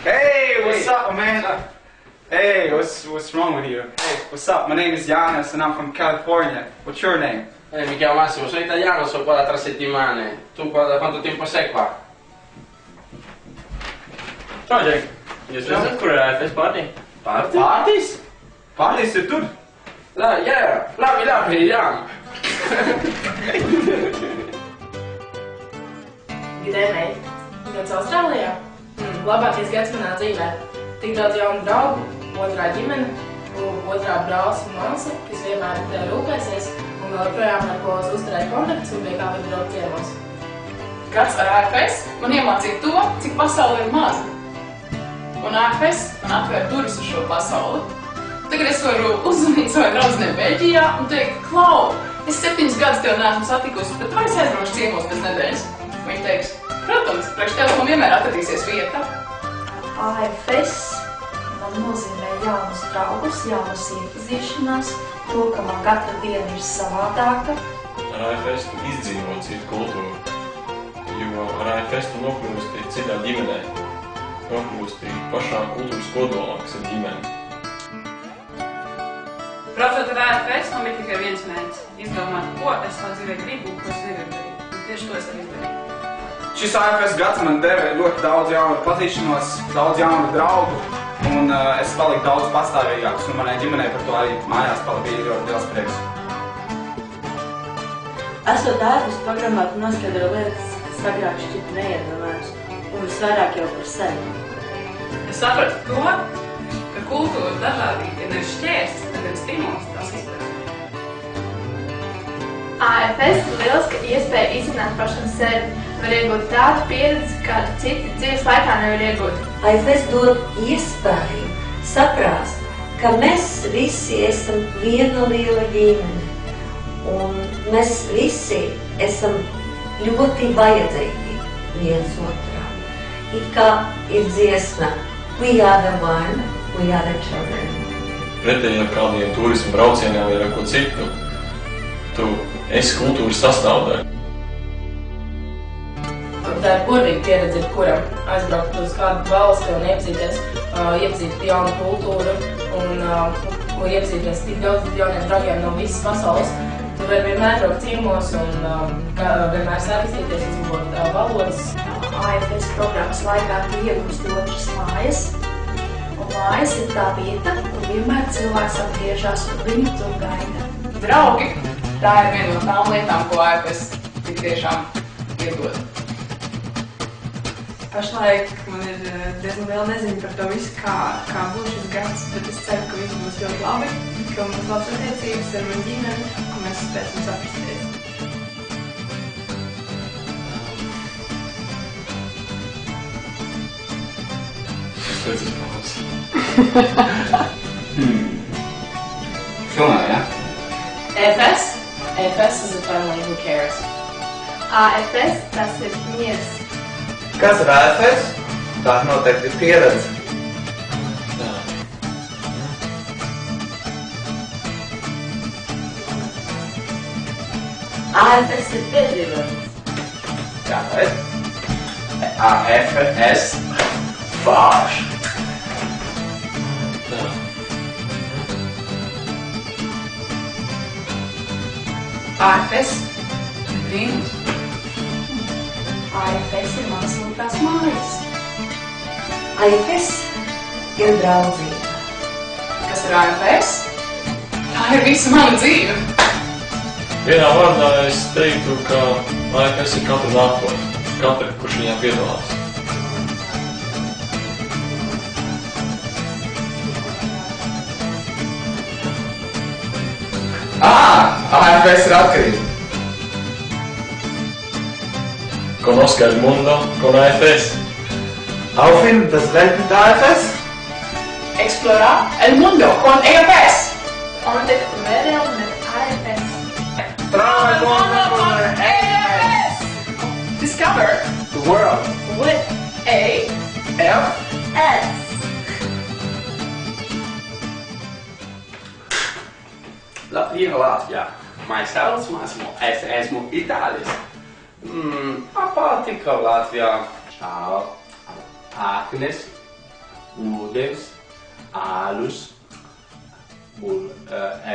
Hey, what's up, man? Hey, what's wrong with you? Hey, what's up? My name is Giannis and I'm from California. What's your name? Mi chiamo Massimo, sono italiano, sono qua da 3 settimane. Tu da quanto tempo sei qua? Ciao Jack, jūs zināt, kur ir AFS party? Parties? Parties ir tur? Labi, jā. G'day, mate. Gads Austrālijā? Labākais gads manā dzīvē. Tik daudz jaunu draugu, otrā ģimene, otrā brālis un māsa, kas vienmēr par tevi rūpēsies un vēl projām ar ko uzturēt kontaktus un pie kā var braukt ciemos. Gads ar AFS man iemācīja to, cik pasaule ir maza. Un AFS man atvēra durvis uz šo pasauli. Tagad es varu uzzvanīt savai draudzenei Beļģijā un teikt, Klau, es 7 gadus tev neesmu satikusi, bet vai es aizbraukšu ciemos pēc nedēļas? Viņa teiks, protams, priekš tev man vienmēr atradīsies vieta. AFS man nozīmē jaunus draugus, jaunas iepazīšanās, to, ka man katra diena ir savādāka. Ar AFS tu izdzīvo citu kultūru, jo ar AFS tu nokļūsti citā ģimenē, nokļūsti pašā kultūras kodolā, kas ir ģimene. Braucot ar AFS, man bija tikai viens mērķis – izdomāt, ko es savā dzīvē gribu un ko es negribu darīt. Un tieši to es arī izdarīju. Šis AFS gads man deva ļoti daudz jaunu pazīšanos, daudz jaunu draugu, un es paliku daudz pastāvīgāks, un manai ģimenei par to arī mājās bija ļoti liels prieks. Esot AFS programmā, tu noskaidro lietas, kas agrāk šķita neiedomājas, un visvairāk jau par sevi. Es sapratu to, ka kultūra dažādība ir nevis šķērslis, bet gan stimuls tās izdarīt. AFS ir lieliska iespēja izzināt pašam sevi, var iegūt tādu pieredzi, kādu citi dzīves laikā nevar iegūt. AFS dod iespēju saprast, ka mēs visi esam viena liela ģimene, un mēs visi esam ļoti vajadzīgi viens otram. It kā ir dziesma We are the one, we are the children. Pretēji ar kādiem turismu braucieniem vai ar ko citu, tu esi kultūras sastāvdaļa. Tā ir burvīga pieredze, kuram aizbraukt uz kādu valsti un iepazīt jaunu kultūru un iepazīties tik daudz jauniem draugiem no visas pasaules. Tu vari vienmēr braukt ciemos un vienmēr sarakstīties, uzlabot valodas. AFS programmas laikā tu iegūsti otras mājas, un mājas ir tā vieta, kur vienmēr cilvēks atgriežas un viņu tur gaida. Draugi, tā ir viena no tām lietām, ko AFS tik tiešām iedod. Pašlaik man ir diezgan liela neziņa par to visu, kā būs šis gads, bet es ceru, ka viss būs ļoti labi, ka mums labas attiecības ar manu ģimeni, ka mēs spēsim saprasties. Pēc pauzes. Filmē, ja? AFS? AFS is a family who cares. AFS tas ir miers. Kas ir AFS? Tā noteikti ir pieredze. AFS ir piedzīvojums. Kāpēc? AFS fārš. AFS ir brīnums. AFS ir manas otrās mājas. AFS ir draudzība. Kas ir AFS? Tā ir visa mana dzīve. Vienā vārdā es teiktu, ka AFS ir katra nākotne, katra, kurš viņā piedalās. AFS ir atkarība. Conozca el mundo con AFS. Auf in das Welt mit AFS? Explorar el mundo con AFS. Onde verão mit AFS. Travel el mundo con AFS. Discover the world with AFS. Latvia, Latvia. Mai sauc Massimo, es esmu Itālis. Patika Latvijā. Čau. Agnes. ūdens, alus,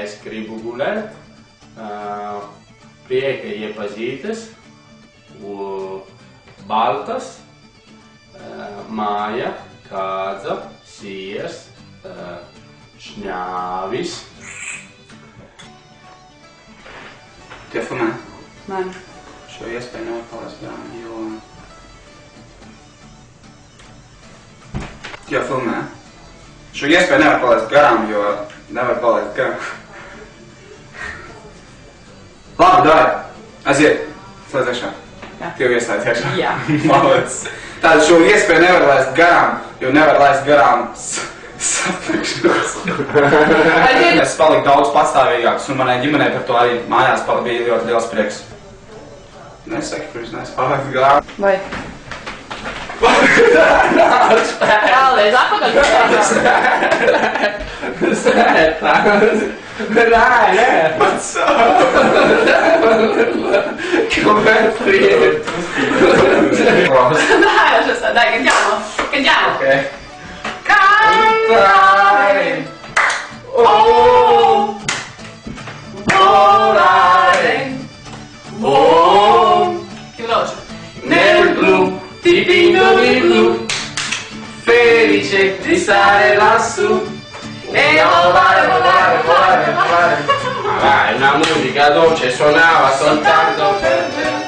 es gribu gulēt, prieka iepazīties, baltas, māja, kādza, siers, šņāvis. Tie filmē? Man. Šo iespēju nevar palaist garām, jo... Tie filmē? Šo iespēju nevar palaist garām, jo nevar palaist garām. Labi, dāj! Aiziet! Slēdz iekšā. Tev ieslēdz iekšā. Jā. Malec. Tātad šo iespēju nevar laist garām, jo nevar laist garām sapnikšanos. Es paliku daudz patstāvīgāks, un manai ģimenei par to arī mājās bija ļoti liels prieks. Nesaki, kurš palikt garām. Vai? Vēlreiz apakaļ. Nē. Pats Kāpēc priet? Dai, cantiamo. Ok. Cantare. Oh, volare, oh, Più veloce. nel blu, dipinto di blu, felice di stare lassù. E volare, volare, volare, volare. È una musica dolce, suonava soltanto per me.